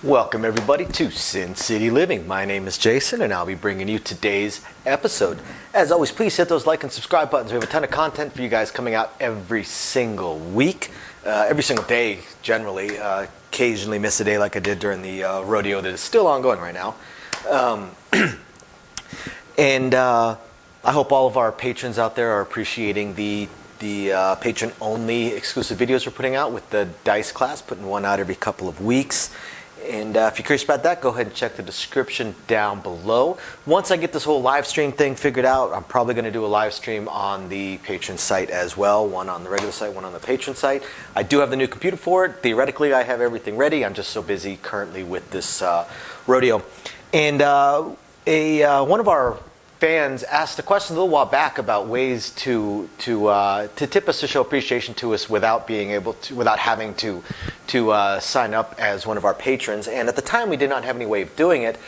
Welcome everybody to Sin City Living. My name is Jason and I'll be bringing you today's episode. As always, please hit those like and subscribe buttons. We have a ton of content for you guys coming out every single week, every single day generally. Occasionally miss a day like I did during the rodeo that is still ongoing right now. And I hope all of our patrons out there are appreciating the patron-only exclusive videos we're putting out with the dice class, putting one out every couple of weeks. And if you're curious about that, go ahead and check the description down below. Once I get this whole live stream thing figured out, I'm probably going to do a live stream on the patron site as well. One on the regular site, one on the patron site. I do have the new computer for it. Theoretically, I have everything ready. I'm just so busy currently with this rodeo. And one of our fans asked a question a little while back about ways to tip us, to show appreciation to us without having to sign up as one of our patrons. And at the time we did not have any way of doing it,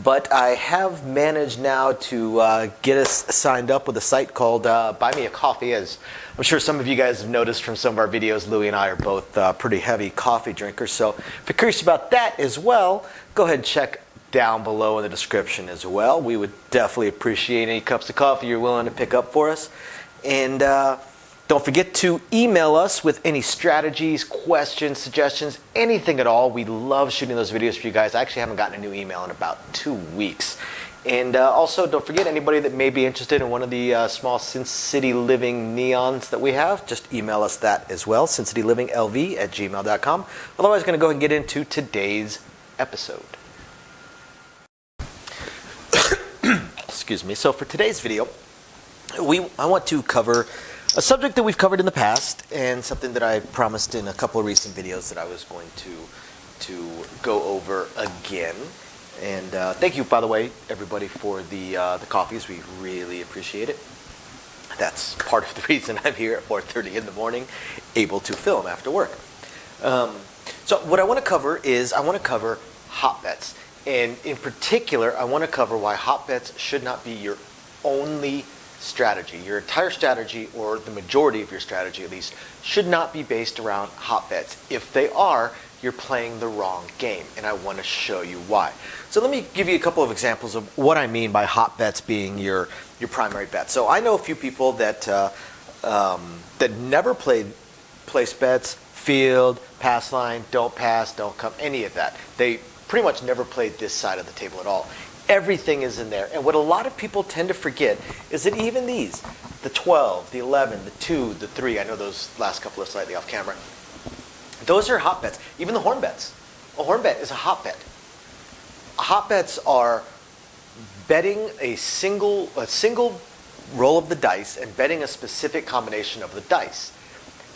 but I have managed now to get us signed up with a site called Buy Me a Coffee. As I'm sure some of you guys have noticed from some of our videos, Louie and I are both pretty heavy coffee drinkers. So if you're curious about that as well, go ahead and check down below in the description as well. We would definitely appreciate any cups of coffee you're willing to pick up for us. And don't forget to email us with any strategies, questions, suggestions, anything at all. We love shooting those videos for you guys. I actually haven't gotten a new email in about 2 weeks. And also, don't forget, anybody that may be interested in one of the small Sin City Living neons that we have, just email us that as well, sincityliving.lv@gmail.com. Otherwise, I'm going to go ahead and get into today's episode. Excuse me. So for today's video, I want to cover a subject that we've covered in the past and something that I promised in a couple of recent videos that I was going to go over again. And thank you, by the way, everybody, for the coffees. We really appreciate it. That's part of the reason I'm here at 4:30 in the morning, able to film after work. So what I want to cover is hot bets. And in particular, I want to cover why hot bets should not be your only strategy. Your entire strategy, or the majority of your strategy at least, should not be based around hot bets. If they are, you're playing the wrong game, and I want to show you why. So let me give you a couple of examples of what I mean by hot bets being your primary bet. So I know a few people that never place bets, field, pass line, don't pass, don't come, any of that. They pretty much never played this side of the table at all. Everything is in there. And what a lot of people tend to forget is that even these, the 12, the 11, the 2, the 3, I know those last couple are slightly off camera, those are hot bets. Even the horn bets. A horn bet is a hot bet. Hot bets are betting a single roll of the dice and betting a specific combination of the dice.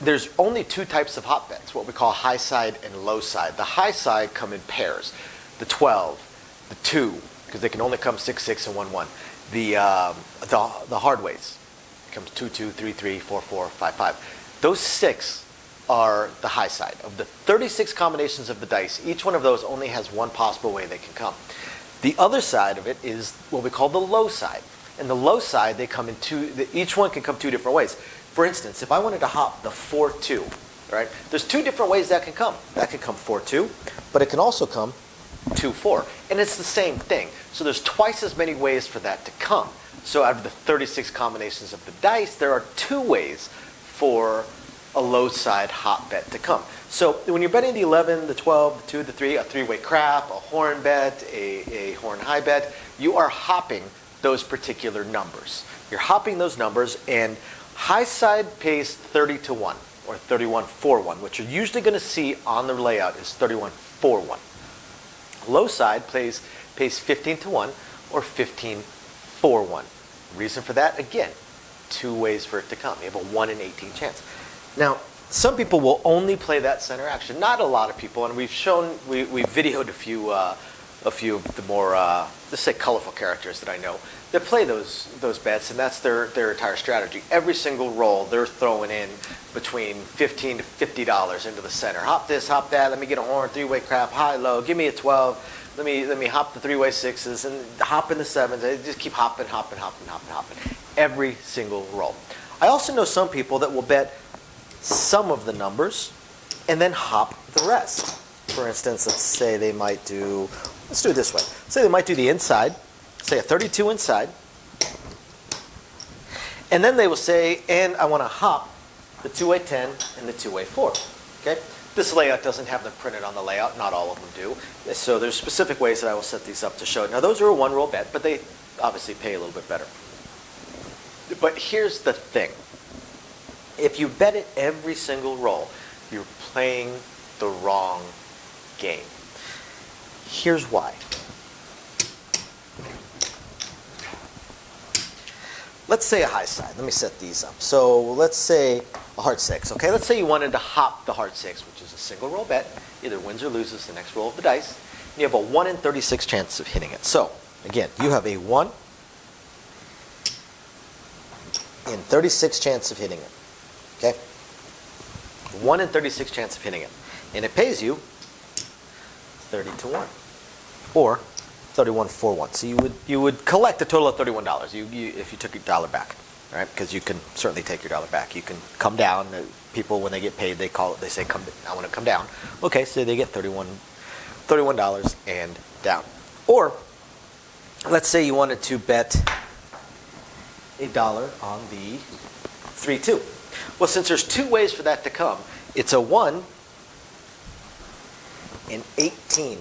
There's only two types of hot bets, what we call high side and low side. The high side come in pairs. The 12, the 2, because they can only come 6, 6, and 1, 1. The hard ways comes 2, 2, 3, 3, 4, 4, 5, 5. Those 6 are the high side. Of the 36 combinations of the dice, each one of those only has one possible way they can come. The other side of it is what we call the low side. And the low side, they come in each one can come 2 different ways. For instance, if I wanted to hop the 4-2, right? There's 2 different ways that can come. That can come 4-2, but it can also come 2-4. And it's the same thing. So there's twice as many ways for that to come. So out of the 36 combinations of the dice, there are 2 ways for a low side hot bet to come. So when you're betting the 11, the 12, the 2, the 3, a 3-way crap, a horn bet, a horn high bet, you are hopping those particular numbers. You're hopping those numbers, and high side pays 30-1 or 31-4-1. What you're usually going to see on the layout is 31-4-1. Low side pays 15-1 or 15-4-1. Reason for that, again, 2 ways for it to come. You have a 1 in 18 chance. Now, some people will only play that center action. Not a lot of people, and we've videoed a few of the more, let's say, colorful characters that I know that play those bets, and that's their entire strategy. Every single roll, they're throwing in between $15 to $50 into the center. Hop this, hop that. Let me get a horn, 3-way crap, high, low. Give me a 12. Let me hop the 3-way 6s and hop in the 7s. I just keep hopping. Every single roll. I also know some people that will bet some of the numbers and then hop the rest. For instance, let's say they might do, let's do it this way. Say they might do the inside, say a 32 inside, and then they will say, and I want to hop the two-way 10 and the two-way 4. Okay? This layout doesn't have them printed on the layout. Not all of them do. So there's specific ways that I will set these up to show it. Now those are a one-roll bet, but they obviously pay a little bit better. But here's the thing. If you bet it every single roll, you're playing the wrong game. Here's why. Let's say a high side. Let me set these up. So let's say a heart 6. Okay, let's say you wanted to hop the heart 6, which is a single roll bet. Either wins or loses the next roll of the dice. And you have a 1 in 36 chance of hitting it. So again, you have a 1 in 36 chance of hitting it. Okay? 1 in 36 chance of hitting it. And it pays you 30 to 1. Or 31.41. So you would collect a total of $31 if you took your dollar back. Right? Because you can certainly take your dollar back. You can come down. People, when they get paid, they say, I want to come down. Okay, so they get $31 and down. Or let's say you wanted to bet $1 on the 3-2. Well, since there's two ways for that to come, it's a 1 in 18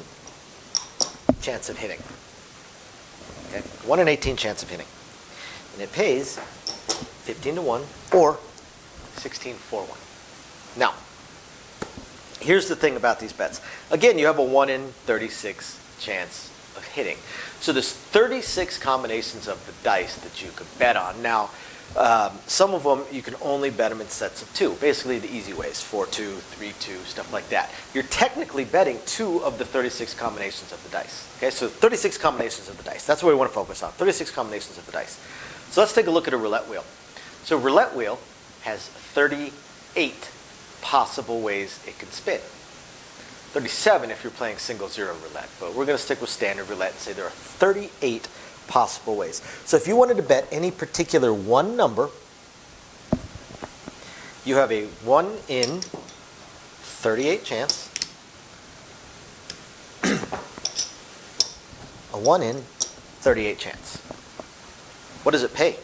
chance of hitting. Okay? 1 in 18 chance of hitting. And it pays 15 to 1 or 16.41. Now, here's the thing about these bets. Again, you have a 1 in 36 chance of hitting. So there's 36 combinations of the dice that you could bet on. Now, some of them, you can only bet them in sets of 2. Basically, the easy ways, 4-2, 3-2, stuff like that. You're technically betting 2 of the 36 combinations of the dice. Okay, so 36 combinations of the dice. That's what we want to focus on, 36 combinations of the dice. So let's take a look at a roulette wheel. So roulette wheel has 38 possible ways it can spin. 37 if you're playing single zero roulette, but we're going to stick with standard roulette and say there are 38 possible ways. So if you wanted to bet any particular one number, you have a 1 in 38 chance, a 1 in 38 chance. What does it pay?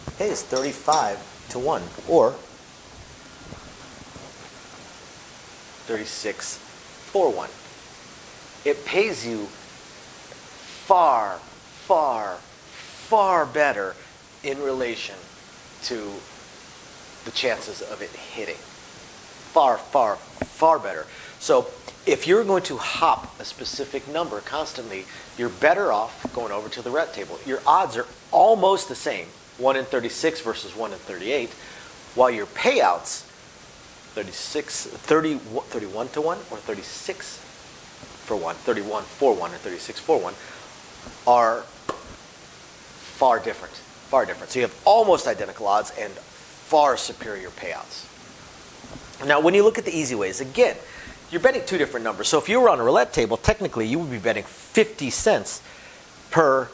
It pays 35 to 1 or 36.41. It pays you far, far, far better in relation to the chances of it hitting. Far, far, far better. So if you're going to hop a specific number constantly, you're better off going over to the roulette table. Your odds are almost the same, 1 in 36 versus 1 in 38, while your payouts, 31 to 1 or 36 for 1, 31 for 1 or 36 for 1, are far different. Far different. So you have almost identical odds and far superior payouts. Now, when you look at the easy ways, again, you're betting 2 different numbers. So if you were on a roulette table, technically you would be betting 50 cents per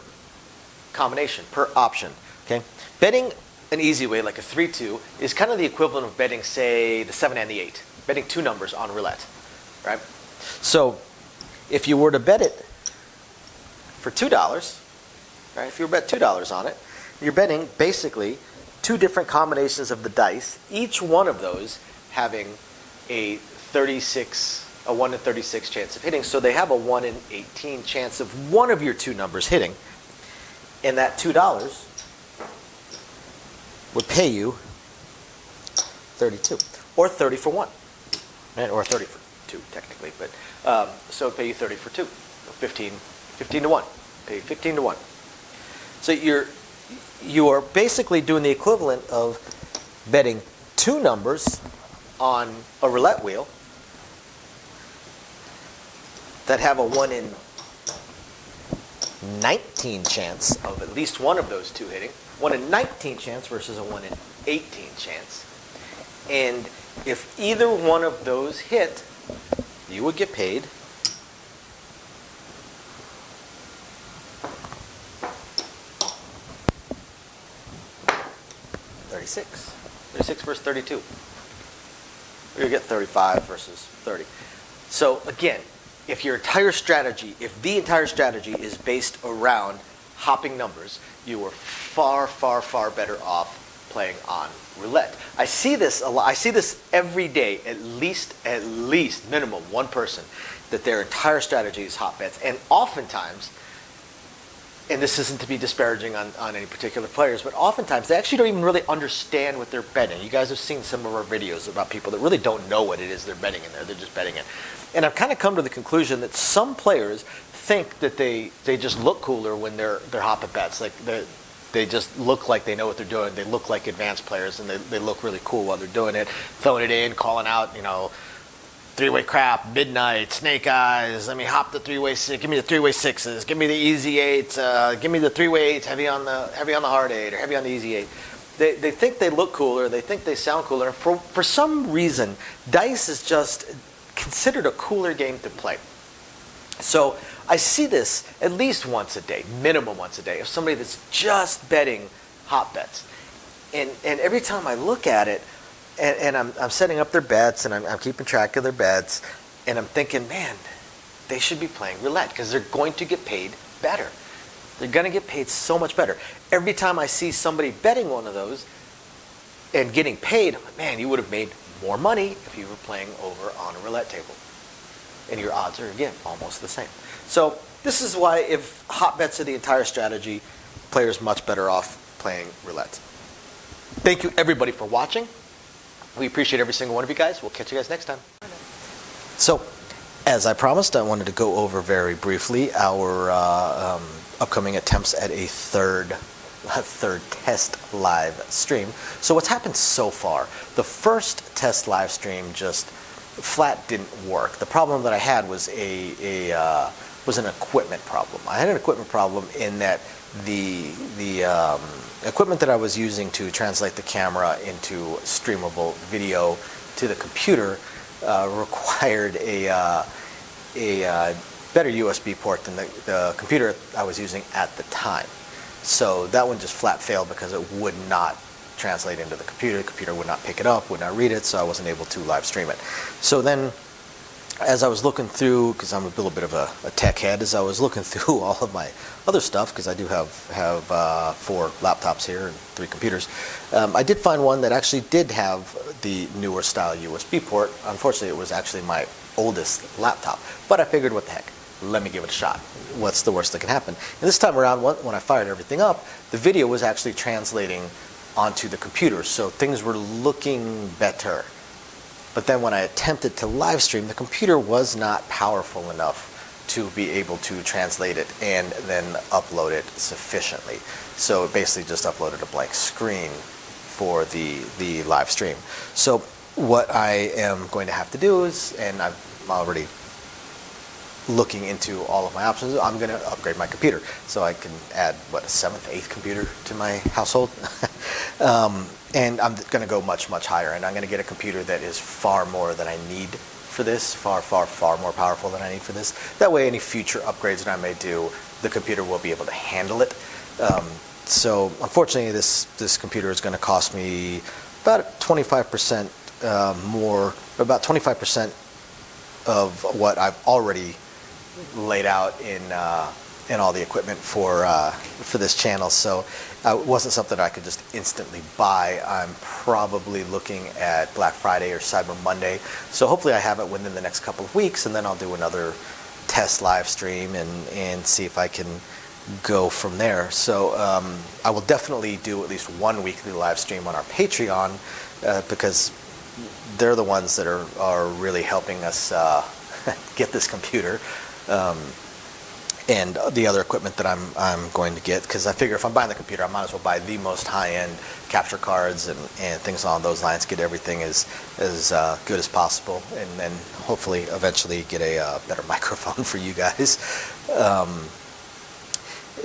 combination, per option. Okay? Betting an easy way, like a 3-2, is kind of the equivalent of betting, say, the 7 and the 8. Betting 2 numbers on roulette. Right? So if you were to bet it for $2, right? If you were to bet $2 on it, you're betting basically 2 different combinations of the dice, each one of those having a 1 in 36 chance of hitting. So they have a 1 in 18 chance of one of your 2 numbers hitting. And that $2 would pay you 32 or 30 for 1, right? Or 30 for 2 technically, but so it would pay you 30 for 2, 15 to 1, pay you 15 to 1. So you are basically doing the equivalent of betting 2 numbers on a roulette wheel that have a 1 in 19 chance of at least one of those 2 hitting, 1 in 19 chance versus a 1 in 18 chance. And if either one of those hit, you would get paid $36 versus 32. Or you get 35 versus 30. So again, if the entire strategy is based around hopping numbers, you are far, far, far better off playing on roulette. I see this a lot. I see this every day. At least minimum one person that their entire strategy is hot bets, and oftentimes, and this isn't to be disparaging on any particular players, but oftentimes they actually don't even really understand what they're betting. You guys have seen some of our videos about people that really don't know what it is they're betting in there. They're just betting it. And I've kind of come to the conclusion that some players think that they just look cooler when they're hot bet bets. Like they just look like they know what they're doing. They look like advanced players, and they look really cool while they're doing it, throwing it in, calling out, three-way crap, midnight, snake eyes. Let me hop the three-way six. Give me the three-way sixes. Give me the easy eights. Give me the three-way eights, heavy on the hard eight or heavy on the easy eight. They think they look cooler. They think they sound cooler. And for some reason, dice is just considered a cooler game to play. So I see this at least once a day, minimum once a day, of somebody that's just betting hot bets. And every time I look at it, and I'm setting up their bets, and I'm keeping track of their bets, and I'm thinking, man, they should be playing roulette because they're going to get paid better. They're going to get paid so much better. Every time I see somebody betting one of those and getting paid, I'm like, man, you would have made more money if you were playing over on a roulette table. And your odds are, again, almost the same. So this is why, if hot bets are the entire strategy, players much better off playing roulette. Thank you, everybody, for watching. We appreciate every single one of you guys. We'll catch you guys next time. So, as I promised, I wanted to go over very briefly our upcoming attempts at a third test live stream. So what's happened so far? The first test live stream just flat didn't work. The problem that I had was was an equipment problem. I had an equipment problem in that the equipment that I was using to translate the camera into streamable video to the computer required a better USB port than the computer I was using at the time. So that one just flat failed because it would not translate into the computer. The computer would not pick it up, would not read it, so I wasn't able to live stream it. So then, as I was looking through, because I'm a little bit of a tech head, as I was looking through all of my other stuff, because I do have 4 laptops here and 3 computers, I did find one that actually did have the newer style USB port. Unfortunately, it was actually my oldest laptop, but I figured, what the heck, let me give it a shot. What's the worst that can happen? And this time around, when I fired everything up, the video was actually translating onto the computer, so things were looking better. But then when I attempted to live stream, the computer was not powerful enough to be able to translate it and then upload it sufficiently. So it basically just uploaded a blank screen for the live stream. So what I am going to have to do is, and I'm already looking into all of my options, I'm going to upgrade my computer so I can add, what, a 7th, 8th computer to my household. And I'm going to go much, much higher, and I'm going to get a computer that is far more than I need for this, far, far, far more powerful than I need for this. That way, any future upgrades that I may do, the computer will be able to handle it. So unfortunately, this computer is going to cost me about 25% more, about 25% of what I've already laid out in all the equipment for this channel. So it wasn't something I could just instantly buy. I'm probably looking at Black Friday or Cyber Monday. So hopefully I have it within the next couple of weeks, and then I'll do another test live stream and see if I can go from there. So I will definitely do at least one weekly live stream on our Patreon because they're the ones that are really helping us get this computer. And the other equipment that I'm going to get, because I figure if I'm buying the computer, I might as well buy the most high-end capture cards and things along those lines, get everything as good as possible, and then hopefully eventually get a better microphone for you guys.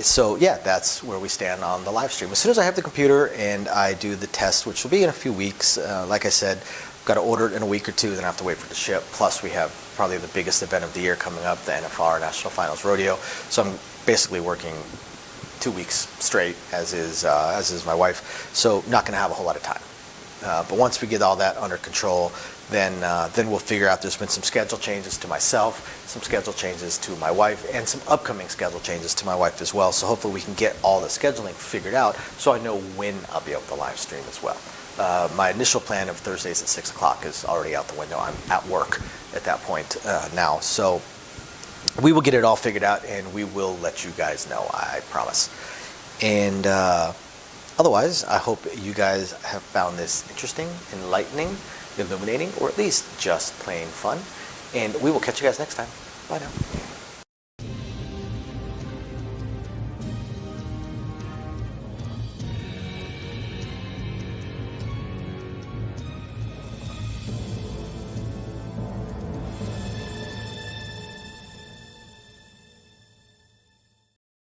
So yeah, that's where we stand on the live stream. As soon as I have the computer and I do the test, which will be in a few weeks, like I said, got to order it in a week or two, then I have to wait for it to ship. Plus we have probably the biggest event of the year coming up, the NFR National Finals Rodeo. So I'm basically working 2 weeks straight, as is my wife. So not going to have a whole lot of time. But once we get all that under control, then we'll figure out. There's been some schedule changes to myself, some schedule changes to my wife, and some upcoming schedule changes to my wife as well. So hopefully we can get all the scheduling figured out so I know when I'll be able to live stream as well. My initial plan of Thursdays at 6 o'clock is already out the window. I'm at work at that point now. So we will get it all figured out, and we will let you guys know, I promise. And otherwise, I hope you guys have found this interesting, enlightening, illuminating, or at least just plain fun. And we will catch you guys next time. Bye now.